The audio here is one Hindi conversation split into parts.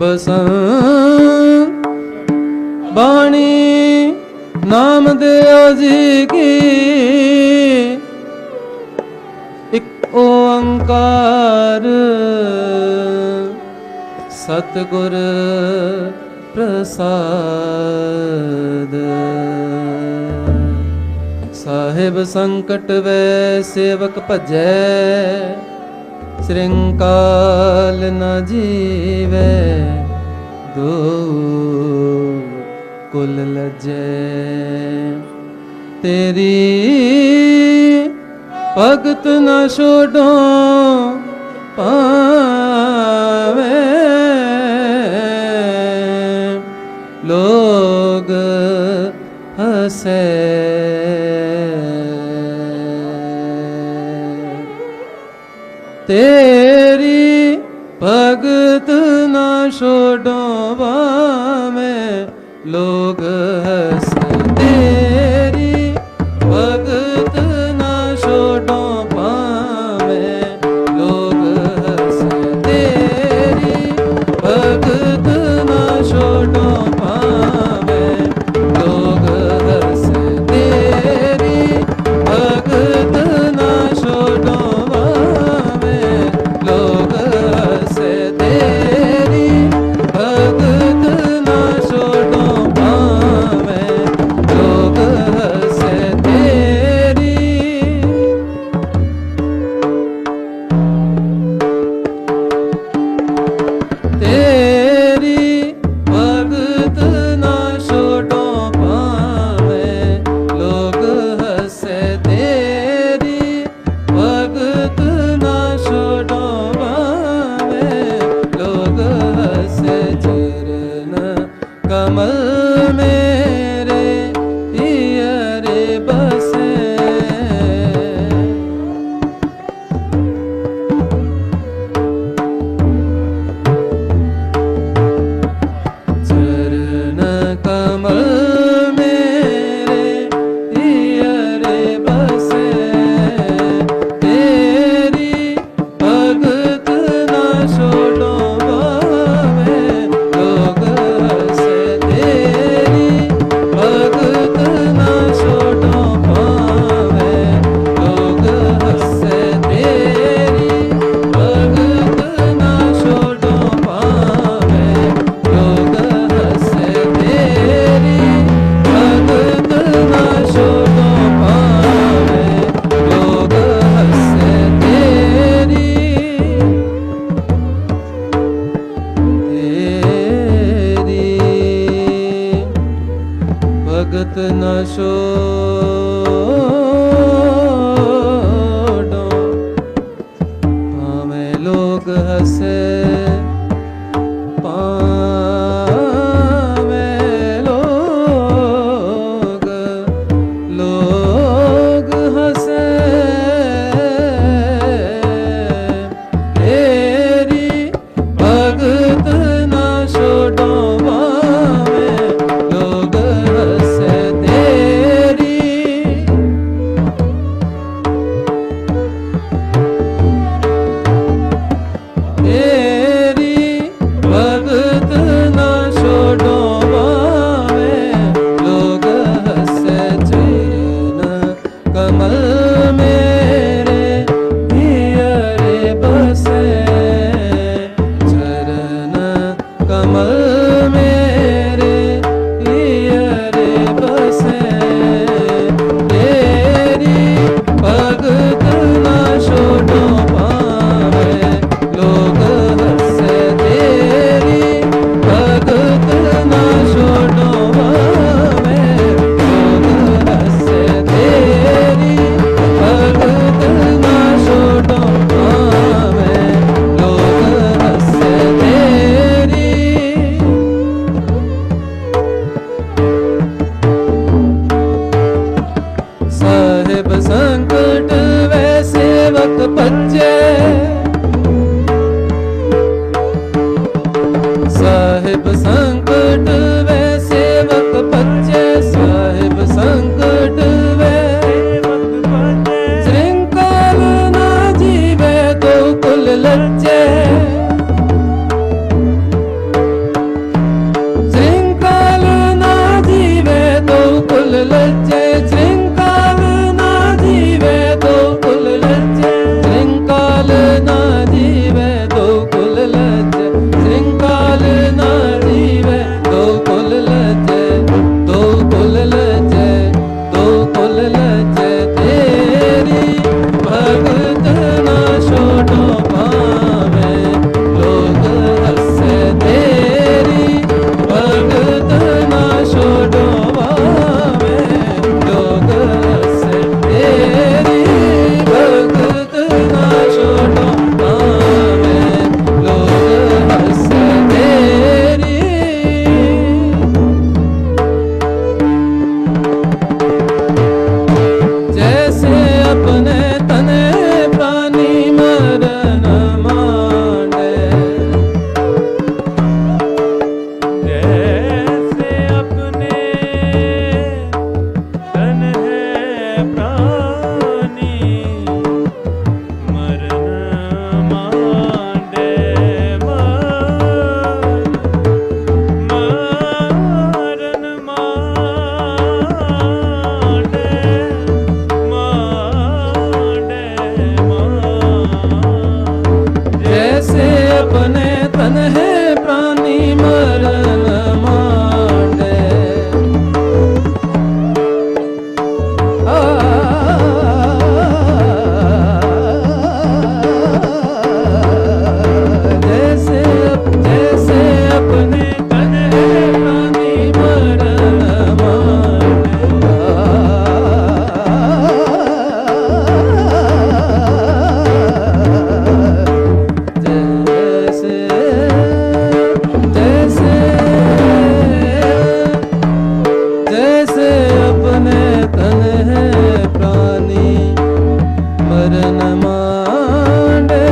बसंत बाणी नाम दया जी की एक ओंकार सतगुर प्रसाद। साहिब संकट वे सेवक भजै श्रृंकाल न जीवै दो कुल लजै। तेरी भगत न छोड़ो पावे लोग हंसे। तेरी भगत न छोड़ो पावे लोग हंसे। तेरी भगत न छोड़ो पावे लोग हंसे। तेरी भगत न छोड़ो पावे लोग हंसे। तेरी भगत न छोड़ो पावे लोग हंसे। तेरी भगत न छोड़ो पावे लोग हंसे। तेरी तेरी भगत न छोड़ो पावे लोग हंसे। तेरी भगत न छोड़ो पावे लोग हंसे। चरण कमल मेरे हियरे बसे। चरण कमल मेरे हियरे बसे। तेरी भगत न छोड़ो पावे लोग हंसे। तेरी भगत न छोड़ो पावे लोग हंसे। तेरी भगत न छोड़ो पावे लोग हंसे। तेरी भगत न छोड़ो पावे लोग हंसे। तेरी तेरी भगत न छोड़ो पावे लोग हंसे। पावे लोग हंसे। तेरी भगत न छोड़ो पावे लोग हंसे। तेरी तेरी भगत न छोड़ो पावे लोग हंसे। चरण कमल मेरे हियरे बसे। चरण कमल मेरे हियरे बसे। तेरी भगत न छोड़ो पावे लोग हंसे। तेरी भगत न छोड़ो पावे लोग हंसे। तेरी भगत न छोड़ो पावे लोग हंसे। तेरी साहिब संकट वे सेवक भजै। साहिब संकट वे सेवक भजै। साहिब संकट वे श्रृंकाल न जीवै दो कुल लज्जै। प्राणी मरण मांडे। जैसे जैसे अपने तन है प्राणी मरण जैसे जैसे जैसे अपने तन है प्राणी मरण मांडे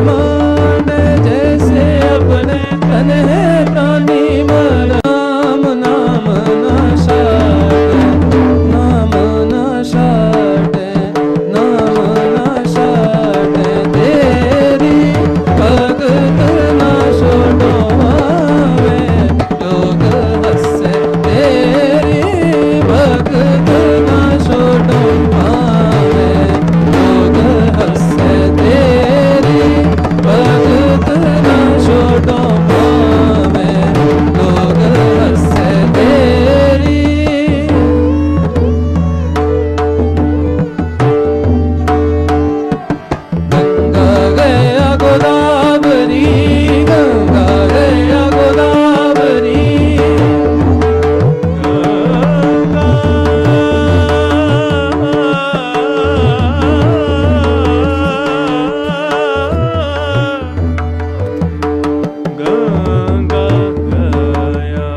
मांडे। जैसे अपने तन है प्राणी मरण नाम नाम न शाटे नाम न शाटे नाम न शाटे। तेरी भगत न छोड़ो आवे लोग हंसे। तेरी भगत न छोड़ो आवे लोग हंसे। तेरी भगत न छोड़ो आवे लोग हंसे। तेरी गंगा गया गोदावरी गंगा गया गोदावरी गंगा गया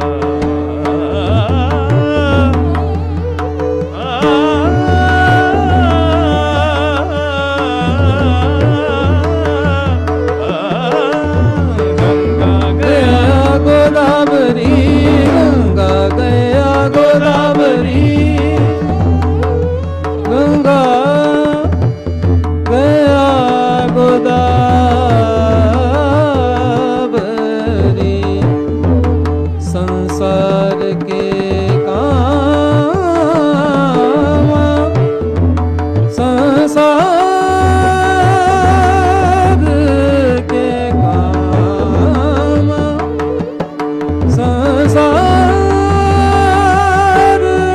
गंगा गया गोदावरी गंगा गया गोदावरी गंगा गया गोदावरी। संसार के काम संसार के काम संसार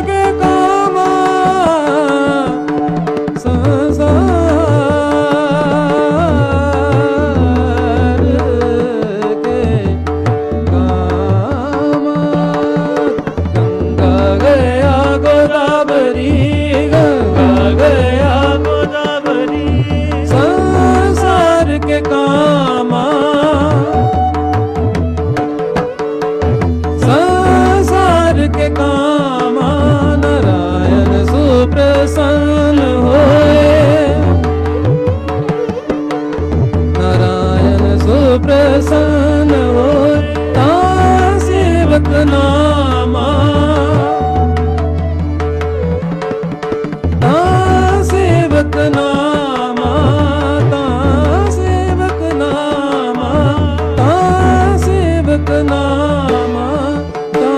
के काम संसार के काम। गंगा गया गोदावरी गंगा गया गोदावरी संसार के काम संसार के काम। नारायण सुप्रसन्न होए नारायण सुप्रसन्न होए। ता सेवक नामा ता सेवक नामा ता सेवक नामा ता सेवक नामा ता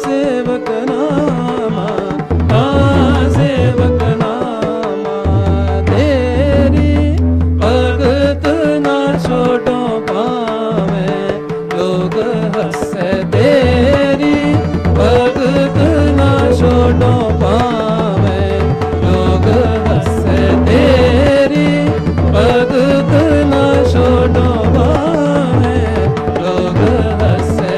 सेवक नामा ता सेवक नामा। तेरी भगत ना छोड़ो पावे लोग हंसे। तेरी भगत ना छोड़ो पावे लोग हंसे। तेरी भगत ना छोड़ो पावे लोग हंसे।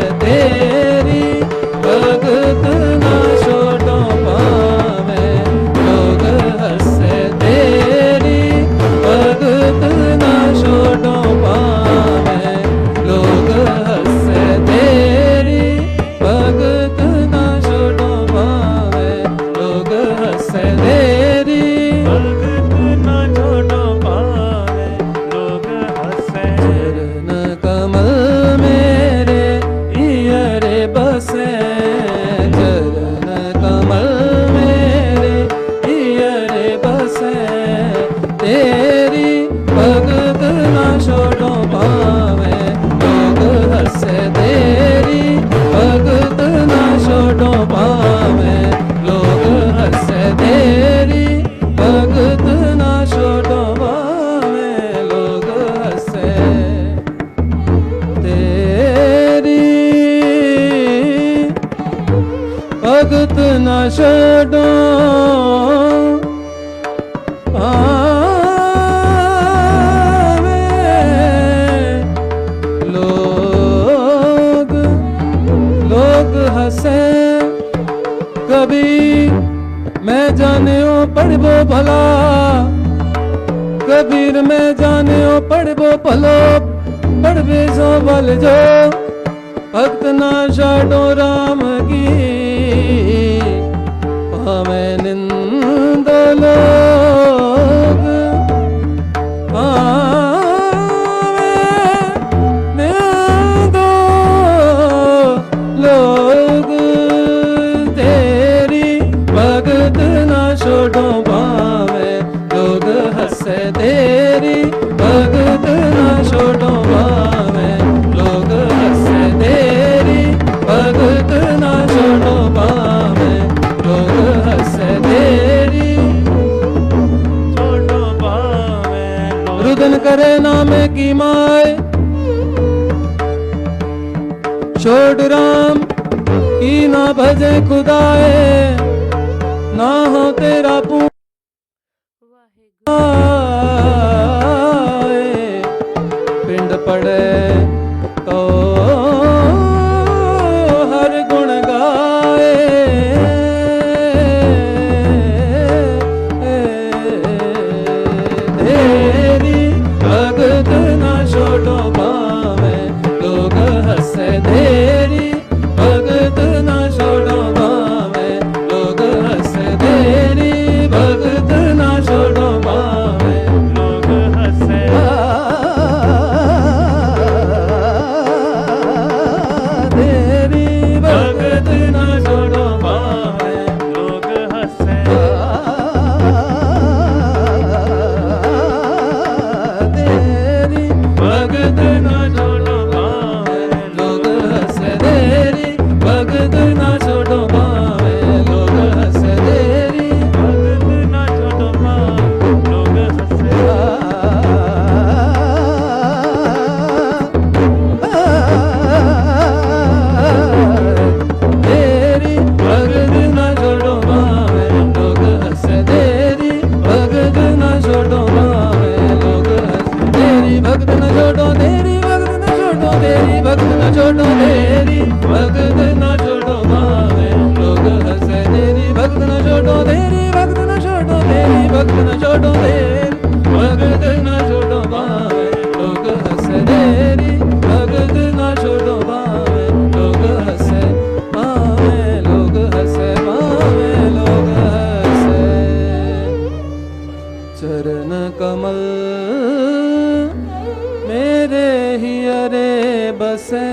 भगत न छड़ो आवे लोग हंसे कबीर मैं जाने ओ पढ़बो भला कबीर मैं जाने ओ पढ़बो भलो पढ़बे सो बल जो भक्त ना छाड़ो राम की पावे निंद लोग पावे निंद लोग तेरी भगत ना छोड़ो पावे लोग हंसे तेरी भगत ना छोड़ो पावे लोग हंसे तेरी भगत ना छोड़ो पावे लोग हंसे तेरी छोड़ो पावे लोग रुदन करे नामे की माए छोड़ राम की ना भजे खुदाए ना हो तेरा पिंड पड़े तो हर गुण गाए तेरी भगत ना छोड़ो पावे लोग हंसे तेरी भगत ना छोड़ो पावे लोग हंसे तेरी भगत ना छोड़ो पावे लोग हंसे तेरी भगत ना छोड़ो पावे लोग हंसे तेरी भगत ना छोड़ो पावे लोग हंसे तेरी भगत ना छोड़ो पावे लोग हंसे तेरी भगत ना छोड़ो पावे लोग हंसे तेरी भगत ना छोड़ो पावे लोग हंसे तेरी भगत ना छोड़ो पावे लोग हंसे तेरी भगत ना छोड़ो तेरी भगत ना छोड़ो तेरी भगत ना छोड़ो तेरी भगत ना छोड़ो पावे लोग हंसे तेरी भगत ना छोड़ो तेरी भगत ना छोड़ो तेरी भगत ना छोड़ो तेरी भगत ना छोड़ो पावे लोग हंसे तेरी भगत ना छोड़ो पावे लोग हंसे पावे लोग हंसे पावे लोग हंसे चरण कमल मेरे ही अरे बसे